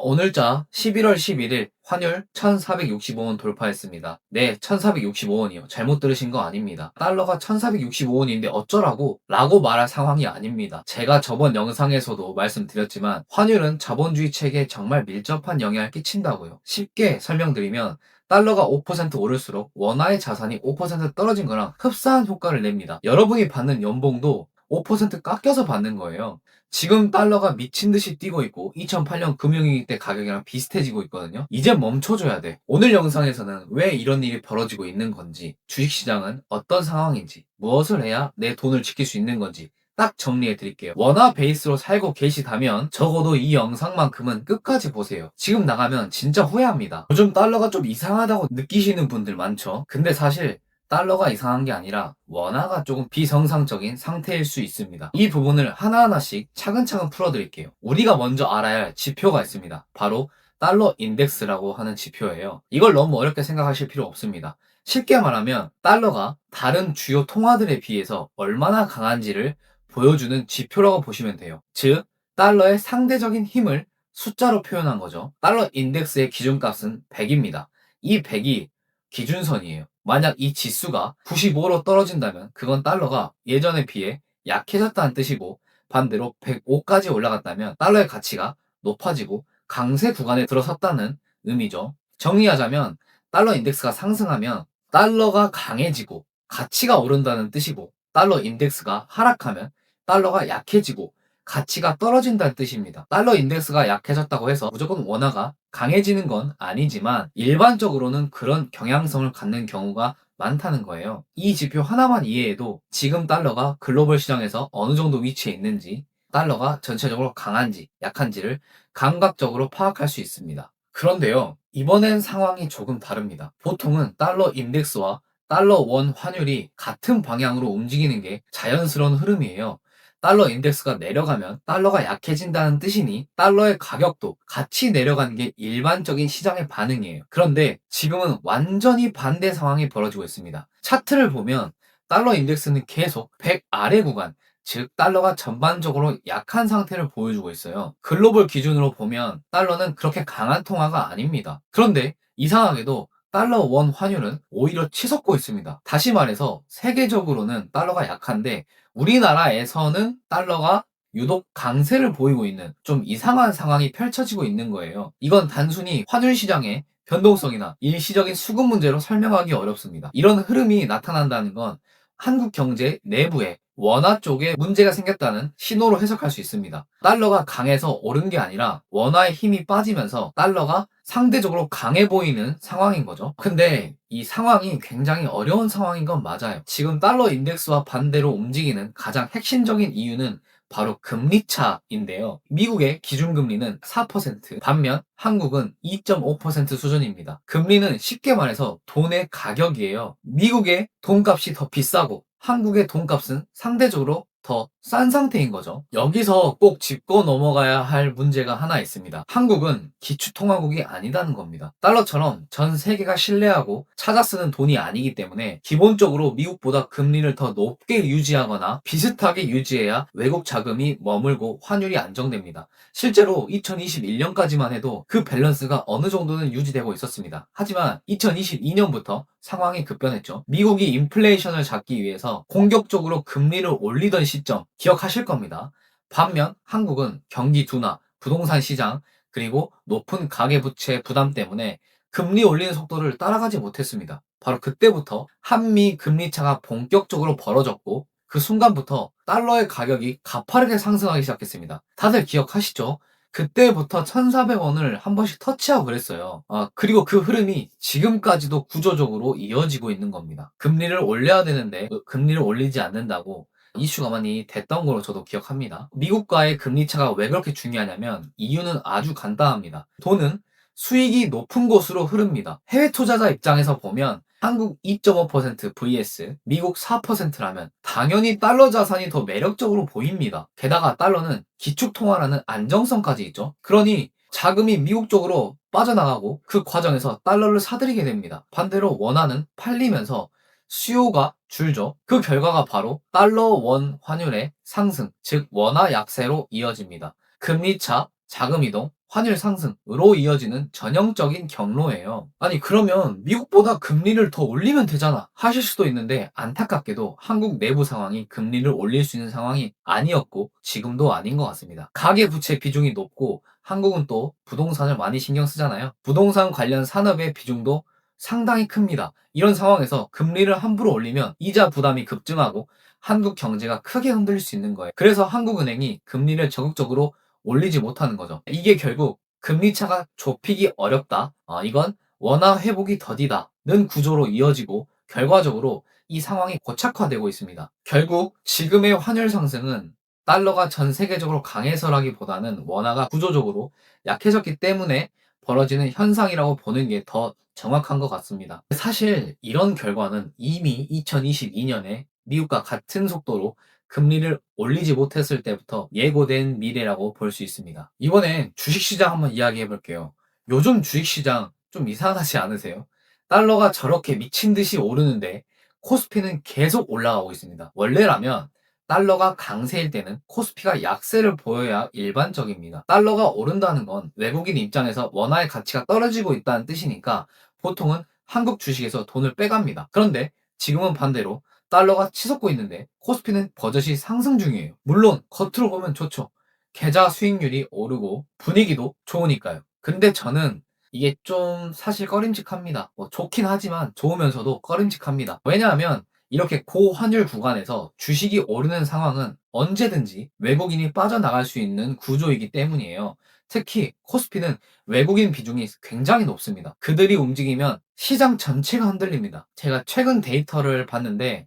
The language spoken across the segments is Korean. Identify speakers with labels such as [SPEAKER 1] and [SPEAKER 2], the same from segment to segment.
[SPEAKER 1] 오늘자 11월 11일 환율 1465원 돌파했습니다. 네, 1465원이요. 잘못 들으신 거 아닙니다. 달러가 1465원인데 어쩌라고? 라고 말할 상황이 아닙니다. 제가 저번 영상에서도 말씀드렸지만 환율은 자본주의 체계에 정말 밀접한 영향을 끼친다고요. 쉽게 설명드리면 달러가 5% 오를수록 원화의 자산이 5% 떨어진 거랑 흡사한 효과를 냅니다. 여러분이 받는 연봉도 5% 깎여서 받는 거예요. 지금 달러가 미친 듯이 뛰고 있고 2008년 금융위기 때 가격이랑 비슷해지고 있거든요. 이제 멈춰줘야 돼. 오늘 영상에서는 왜 이런 일이 벌어지고 있는 건지, 주식시장은 어떤 상황인지, 무엇을 해야 내 돈을 지킬 수 있는 건지 딱 정리해 드릴게요. 원화 베이스로 살고 계시다면 적어도 이 영상만큼은 끝까지 보세요. 지금 나가면 진짜 후회합니다. 요즘 달러가 좀 이상하다고 느끼시는 분들 많죠. 근데 사실 달러가 이상한 게 아니라 원화가 조금 비정상적인 상태일 수 있습니다. 이 부분을 하나하나씩 차근차근 풀어드릴게요. 우리가 먼저 알아야 할 지표가 있습니다. 바로 달러 인덱스라고 하는 지표예요. 이걸 너무 어렵게 생각하실 필요 없습니다. 쉽게 말하면 달러가 다른 주요 통화들에 비해서 얼마나 강한지를 보여주는 지표라고 보시면 돼요. 즉, 달러의 상대적인 힘을 숫자로 표현한 거죠. 달러 인덱스의 기준값은 100입니다. 이 100이 기준선이에요. 만약 이 지수가 95로 떨어진다면 그건 달러가 예전에 비해 약해졌다는 뜻이고, 반대로 105까지 올라갔다면 달러의 가치가 높아지고 강세 구간에 들어섰다는 의미죠. 정리하자면 달러 인덱스가 상승하면 달러가 강해지고 가치가 오른다는 뜻이고, 달러 인덱스가 하락하면 달러가 약해지고 가치가 떨어진다는 뜻입니다. 달러 인덱스가 약해졌다고 해서 무조건 원화가 강해지는 건 아니지만 일반적으로는 그런 경향성을 갖는 경우가 많다는 거예요. 이 지표 하나만 이해해도 지금 달러가 글로벌 시장에서 어느 정도 위치에 있는지, 달러가 전체적으로 강한지 약한지를 감각적으로 파악할 수 있습니다. 그런데요, 이번엔 상황이 조금 다릅니다. 보통은 달러 인덱스와 달러 원 환율이 같은 방향으로 움직이는 게 자연스러운 흐름이에요. 달러 인덱스가 내려가면 달러가 약해진다는 뜻이니 달러의 가격도 같이 내려가는 게 일반적인 시장의 반응이에요. 그런데 지금은 완전히 반대 상황이 벌어지고 있습니다. 차트를 보면 달러 인덱스는 계속 100 아래 구간, 즉 달러가 전반적으로 약한 상태를 보여주고 있어요. 글로벌 기준으로 보면 달러는 그렇게 강한 통화가 아닙니다. 그런데 이상하게도 달러 원 환율은 오히려 치솟고 있습니다. 다시 말해서 세계적으로는 달러가 약한데 우리나라에서는 달러가 유독 강세를 보이고 있는 좀 이상한 상황이 펼쳐지고 있는 거예요. 이건 단순히 환율 시장의 변동성이나 일시적인 수급 문제로 설명하기 어렵습니다. 이런 흐름이 나타난다는 건 한국 경제 내부에 원화 쪽에 문제가 생겼다는 신호로 해석할 수 있습니다. 달러가 강해서 오른 게 아니라 원화의 힘이 빠지면서 달러가 상대적으로 강해 보이는 상황인 거죠. 근데 이 상황이 굉장히 어려운 상황인 건 맞아요. 지금 달러 인덱스와 반대로 움직이는 가장 핵심적인 이유는 바로 금리 차인데요. 미국의 기준금리는 4%, 반면 한국은 2.5% 수준입니다. 금리는 쉽게 말해서 돈의 가격이에요. 미국의 돈값이 더 비싸고 한국의 돈값은 상대적으로 더 싼 상태인 거죠. 여기서 꼭 짚고 넘어가야 할 문제가 하나 있습니다. 한국은 기축통화국이 아니다는 겁니다. 달러처럼 전 세계가 신뢰하고 찾아 쓰는 돈이 아니기 때문에 기본적으로 미국보다 금리를 더 높게 유지하거나 비슷하게 유지해야 외국 자금이 머물고 환율이 안정됩니다. 실제로 2021년까지만 해도 그 밸런스가 어느 정도는 유지되고 있었습니다. 하지만 2022년부터 상황이 급변했죠. 미국이 인플레이션을 잡기 위해서 공격적으로 금리를 올리던 시점 기억하실 겁니다. 반면 한국은 경기 둔화, 부동산 시장, 그리고 높은 가계부채 부담 때문에 금리 올리는 속도를 따라가지 못했습니다. 바로 그때부터 한미 금리 차가 본격적으로 벌어졌고 그 순간부터 달러의 가격이 가파르게 상승하기 시작했습니다. 다들 기억하시죠? 그때부터 1,400원을 한 번씩 터치하고 그랬어요. 그리고 그 흐름이 지금까지도 구조적으로 이어지고 있는 겁니다. 금리를 올려야 되는데 금리를 올리지 않는다고 이슈가 많이 됐던 걸로 저도 기억합니다. 미국과의 금리 차가 왜 그렇게 중요하냐면 이유는 아주 간단합니다. 돈은 수익이 높은 곳으로 흐릅니다. 해외 투자자 입장에서 보면 한국 2.5% vs 미국 4%라면 당연히 달러 자산이 더 매력적으로 보입니다. 게다가 달러는 기축통화라는 안정성까지 있죠. 그러니 자금이 미국 쪽으로 빠져나가고 그 과정에서 달러를 사들이게 됩니다. 반대로 원화는 팔리면서 수요가 줄죠. 그 결과가 바로 달러 원 환율의 상승, 즉 원화 약세로 이어집니다. 금리 차, 자금 이동, 환율 상승으로 이어지는 전형적인 경로예요. 아니 그러면 미국보다 금리를 더 올리면 되잖아 하실 수도 있는데, 안타깝게도 한국 내부 상황이 금리를 올릴 수 있는 상황이 아니었고 지금도 아닌 것 같습니다. 가계부채 비중이 높고 한국은 또 부동산을 많이 신경 쓰잖아요. 부동산 관련 산업의 비중도 상당히 큽니다. 이런 상황에서 금리를 함부로 올리면 이자 부담이 급증하고 한국 경제가 크게 흔들릴 수 있는 거예요. 그래서 한국은행이 금리를 적극적으로 올리지 못하는 거죠. 이게 결국 금리 차가 좁히기 어렵다. 이건 원화 회복이 더디다는 구조로 이어지고 결과적으로 이 상황이 고착화되고 있습니다. 결국 지금의 환율 상승은 달러가 전 세계적으로 강해서라기보다는 원화가 구조적으로 약해졌기 때문에 벌어지는 현상이라고 보는 게 더 정확한 것 같습니다. 사실 이런 결과는 이미 2022년에 미국과 같은 속도로 금리를 올리지 못했을 때부터 예고된 미래라고 볼 수 있습니다. 이번엔 주식시장 한번 이야기해 볼게요. 요즘 주식시장 좀 이상하지 않으세요? 달러가 저렇게 미친 듯이 오르는데 코스피는 계속 올라가고 있습니다. 원래라면 달러가 강세일 때는 코스피가 약세를 보여야 일반적입니다. 달러가 오른다는 건 외국인 입장에서 원화의 가치가 떨어지고 있다는 뜻이니까 보통은 한국 주식에서 돈을 빼갑니다. 그런데 지금은 반대로 달러가 치솟고 있는데 코스피는 버젓이 상승 중이에요. 물론 겉으로 보면 좋죠. 계좌 수익률이 오르고 분위기도 좋으니까요. 근데 저는 이게 좀 사실 꺼림칙합니다. 좋긴 하지만 좋으면서도 꺼림칙합니다. 왜냐하면 이렇게 고환율 구간에서 주식이 오르는 상황은 언제든지 외국인이 빠져나갈 수 있는 구조이기 때문이에요. 특히 코스피는 외국인 비중이 굉장히 높습니다. 그들이 움직이면 시장 전체가 흔들립니다. 제가 최근 데이터를 봤는데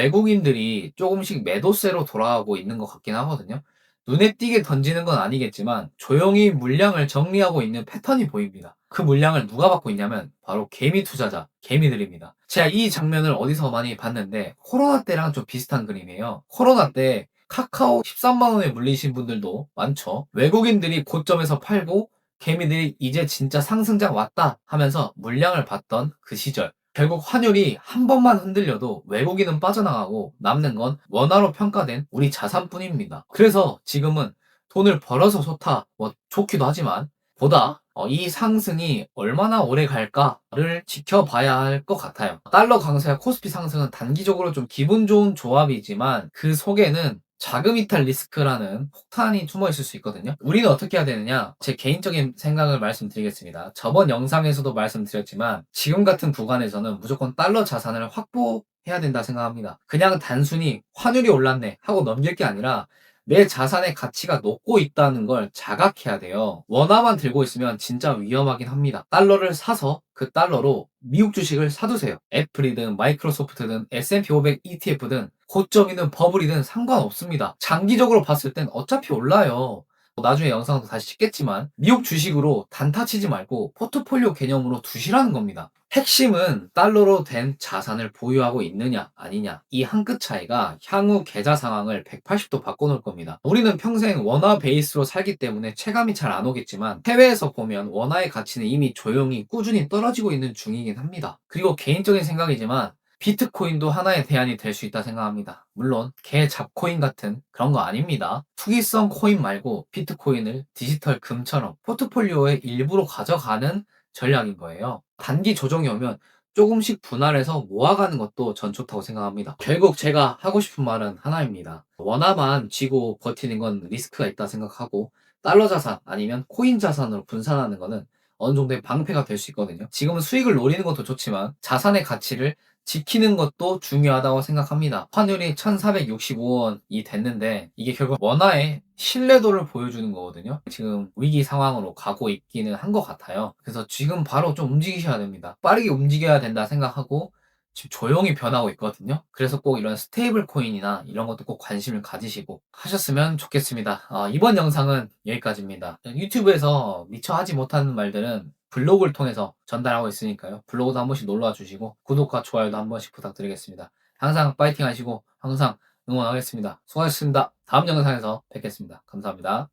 [SPEAKER 1] 외국인들이 조금씩 매도세로 돌아가고 있는 것 같긴 하거든요. 눈에 띄게 던지는 건 아니겠지만 조용히 물량을 정리하고 있는 패턴이 보입니다. 그 물량을 누가 받고 있냐면 바로 개미 투자자, 개미들입니다. 제가 이 장면을 어디서 많이 봤는데 코로나 때랑 좀 비슷한 그림이에요. 코로나 때 카카오 13만 원에 물리신 분들도 많죠. 외국인들이 고점에서 팔고 개미들이 이제 진짜 상승장 왔다 하면서 물량을 받던 그 시절. 결국 환율이 한 번만 흔들려도 외국인은 빠져나가고 남는 건 원화로 평가된 우리 자산뿐입니다. 그래서 지금은 돈을 벌어서 좋다, 좋기도 하지만 보다 이 상승이 얼마나 오래 갈까를 지켜봐야 할 것 같아요. 달러 강세와 코스피 상승은 단기적으로 좀 기분 좋은 조합이지만 그 속에는 자금 이탈 리스크라는 폭탄이 숨어 있을 수 있거든요. 우리는 어떻게 해야 되느냐? 제 개인적인 생각을 말씀드리겠습니다. 저번 영상에서도 말씀드렸지만 지금 같은 구간에서는 무조건 달러 자산을 확보해야 된다 생각합니다. 그냥 단순히 환율이 올랐네 하고 넘길 게 아니라 내 자산의 가치가 높고 있다는 걸 자각해야 돼요. 원화만 들고 있으면 진짜 위험하긴 합니다. 달러를 사서 그 달러로 미국 주식을 사두세요. 애플이든 마이크로소프트든 S&P 500 ETF든 고점이든 버블이든 상관없습니다. 장기적으로 봤을 땐 어차피 올라요. 나중에 영상도 다시 찍겠지만 미국 주식으로 단타 치지 말고 포트폴리오 개념으로 두시라는 겁니다. 핵심은 달러로 된 자산을 보유하고 있느냐 아니냐, 이 한 끗 차이가 향후 계좌 상황을 180도 바꿔놓을 겁니다. 우리는 평생 원화 베이스로 살기 때문에 체감이 잘 안 오겠지만 해외에서 보면 원화의 가치는 이미 조용히 꾸준히 떨어지고 있는 중이긴 합니다. 그리고 개인적인 생각이지만 비트코인도 하나의 대안이 될 수 있다 생각합니다. 물론 개 잡코인 같은 그런 거 아닙니다. 투기성 코인 말고 비트코인을 디지털 금처럼 포트폴리오의 일부로 가져가는 전략인 거예요. 단기 조정이 오면 조금씩 분할해서 모아가는 것도 전 좋다고 생각합니다. 결국 제가 하고 싶은 말은 하나입니다. 원화만 쥐고 버티는 건 리스크가 있다 생각하고 달러 자산 아니면 코인 자산으로 분산하는 거는 어느 정도의 방패가 될 수 있거든요. 지금은 수익을 노리는 것도 좋지만 자산의 가치를 지키는 것도 중요하다고 생각합니다. 환율이 1465원이 됐는데 이게 결국 원화의 신뢰도를 보여주는 거거든요. 지금 위기 상황으로 가고 있기는 한 것 같아요. 그래서 지금 바로 좀 움직이셔야 됩니다. 빠르게 움직여야 된다 생각하고 지금 조용히 변하고 있거든요. 그래서 꼭 이런 스테이블 코인이나 이런 것도 꼭 관심을 가지시고 하셨으면 좋겠습니다. 이번 영상은 여기까지입니다. 유튜브에서 미처 하지 못하는 말들은 블로그를 통해서 전달하고 있으니까요. 블로그도 한 번씩 놀러와 주시고 구독과 좋아요도 한 번씩 부탁드리겠습니다. 항상 파이팅 하시고 항상 응원하겠습니다. 수고하셨습니다. 다음 영상에서 뵙겠습니다. 감사합니다.